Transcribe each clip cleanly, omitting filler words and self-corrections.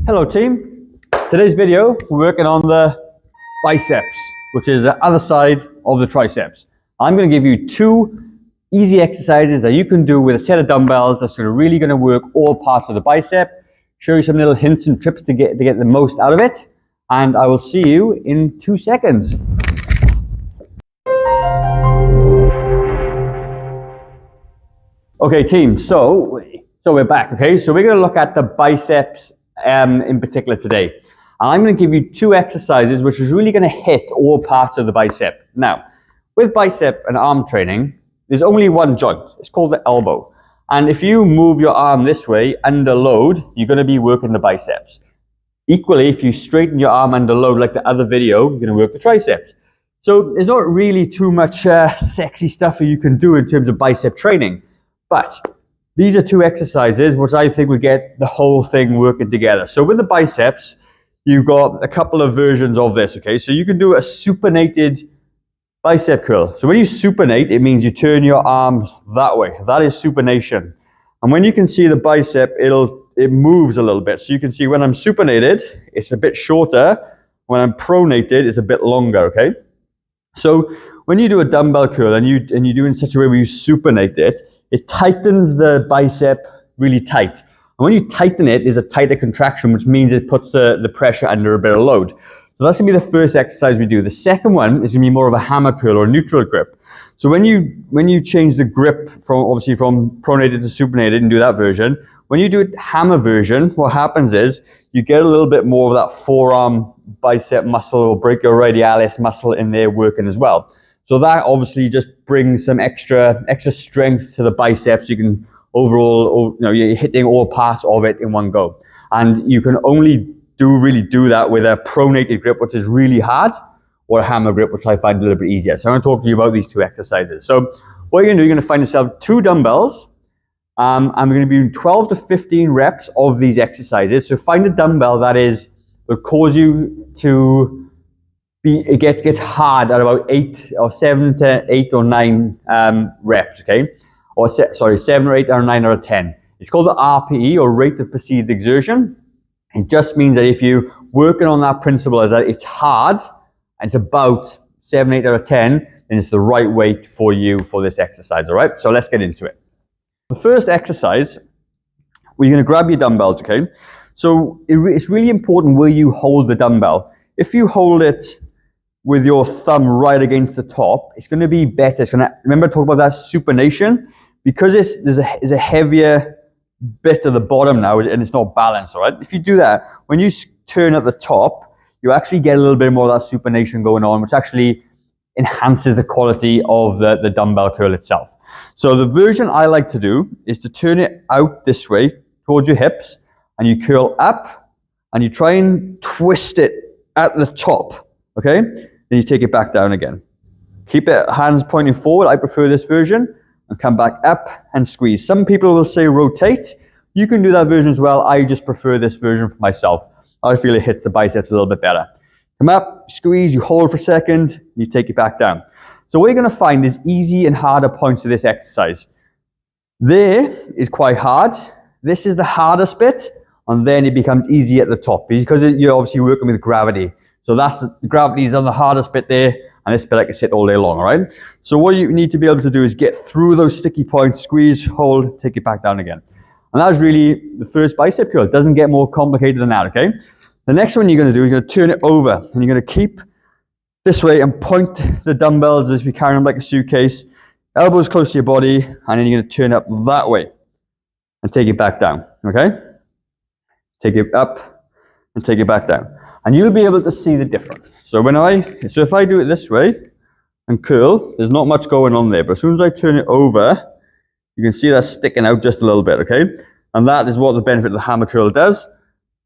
Hello team, today's video we're working on the biceps, which is the other side of the triceps. I'm going to give you two easy exercises that you can do with a set of dumbbells that's really going to work all parts of the bicep, show you some little hints and tips to get the most out of it, and I will see you in 2 seconds. Okay team, so we're back, okay? So we're going to look at the biceps in particular today. And I'm going to give you two exercises which is really going to hit all parts of the bicep. Now, with bicep and arm training, there's only one joint. It's called the elbow. And if you move your arm this way under load, you're going to be working the biceps. Equally, if you straighten your arm under load like the other video, you're going to work the triceps. So there's not really too much sexy stuff that you can do in terms of bicep training. But these are two exercises which I think will get the whole thing working together. So with the biceps, you've got a couple of versions of this, okay? So you can do a supinated bicep curl. So when you supinate, it means you turn your arms that way. That is supination. And when you can see the bicep, it moves a little bit. So you can see when I'm supinated, it's a bit shorter. When I'm pronated, it's a bit longer, okay? So when you do a dumbbell curl and you do it in such a way where you supinate it, it tightens the bicep really tight. And when you tighten it, there's a tighter contraction, which means it puts the pressure under a bit of load. So that's gonna be the first exercise we do. The second one is gonna be more of a hammer curl or neutral grip. So when you change the grip from pronated to supinated and do that version, when you do it hammer version, what happens is you get a little bit more of that forearm bicep muscle or brachioradialis muscle in there working as well. So that obviously just brings some extra strength to the biceps. You can overall, you're hitting all parts of it in one go. And you can only really do that with a pronated grip, which is really hard, or a hammer grip, which I find a little bit easier. So I'm going to talk to you about these two exercises. So what you're going to do, you're going to find yourself two dumbbells. I'm going to be doing 12 to 15 reps of these exercises. So find a dumbbell that will cause you to it gets hard at about 7 to 8 or 9 reps, okay? Or 7 or 8 or 9 out of 10. It's called the RPE, or rate of perceived exertion. It just means that if you're working on that principle is that it's hard, and it's about 7, 8 out of 10, then it's the right weight for you for this exercise, all right? So let's get into it. The first exercise, you're gonna grab your dumbbells, okay? So it's really important where you hold the dumbbell. If you hold it with your thumb right against the top, it's going to be better. It's going to, remember talk about that supination, because there's a heavier bit at the bottom now and it's not balanced, all right? If you do that, when you turn at the top, you actually get a little bit more of that supination going on, which actually enhances the quality of the dumbbell curl itself. So the version I like to do is to turn it out this way towards your hips, and you curl up and you try and twist it at the top. Okay, then you take it back down again. Keep it hands pointing forward. I prefer this version, and come back up and squeeze. Some people will say rotate. You can do that version as well. I just prefer this version for myself. I feel it hits the biceps a little bit better. Come up, squeeze, you hold for a second, you take it back down. So what you're going to find is easy and harder points to this exercise. There is quite hard. This is the hardest bit, and then it becomes easy at the top because you're obviously working with gravity. So that's the gravity is on the hardest bit there, and this bit I can sit all day long, all right? So what you need to be able to do is get through those sticky points, squeeze, hold, take it back down again. And that's really the first bicep curl. It doesn't get more complicated than that, okay? The next one you're going to do is you're going to turn it over, and you're going to keep this way and point the dumbbells as if you carry them like a suitcase, elbows close to your body, and then you're going to turn up that way and take it back down, okay? Take it up and take it back down. And you'll be able to see the difference. So if I do it this way and curl, there's not much going on there. But as soon as I turn it over, you can see that sticking out just a little bit, okay? And that is what the benefit of the hammer curl does,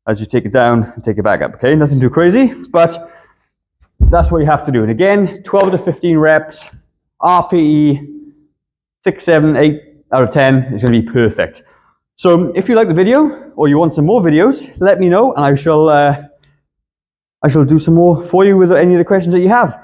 as you take it down and take it back up, okay? Nothing too crazy, but that's what you have to do. And again, 12 to 15 reps, RPE, 6, 7, 8 out of 10 is gonna be perfect. So if you like the video, or you want some more videos, let me know, and I shall do some more for you with any of the questions that you have.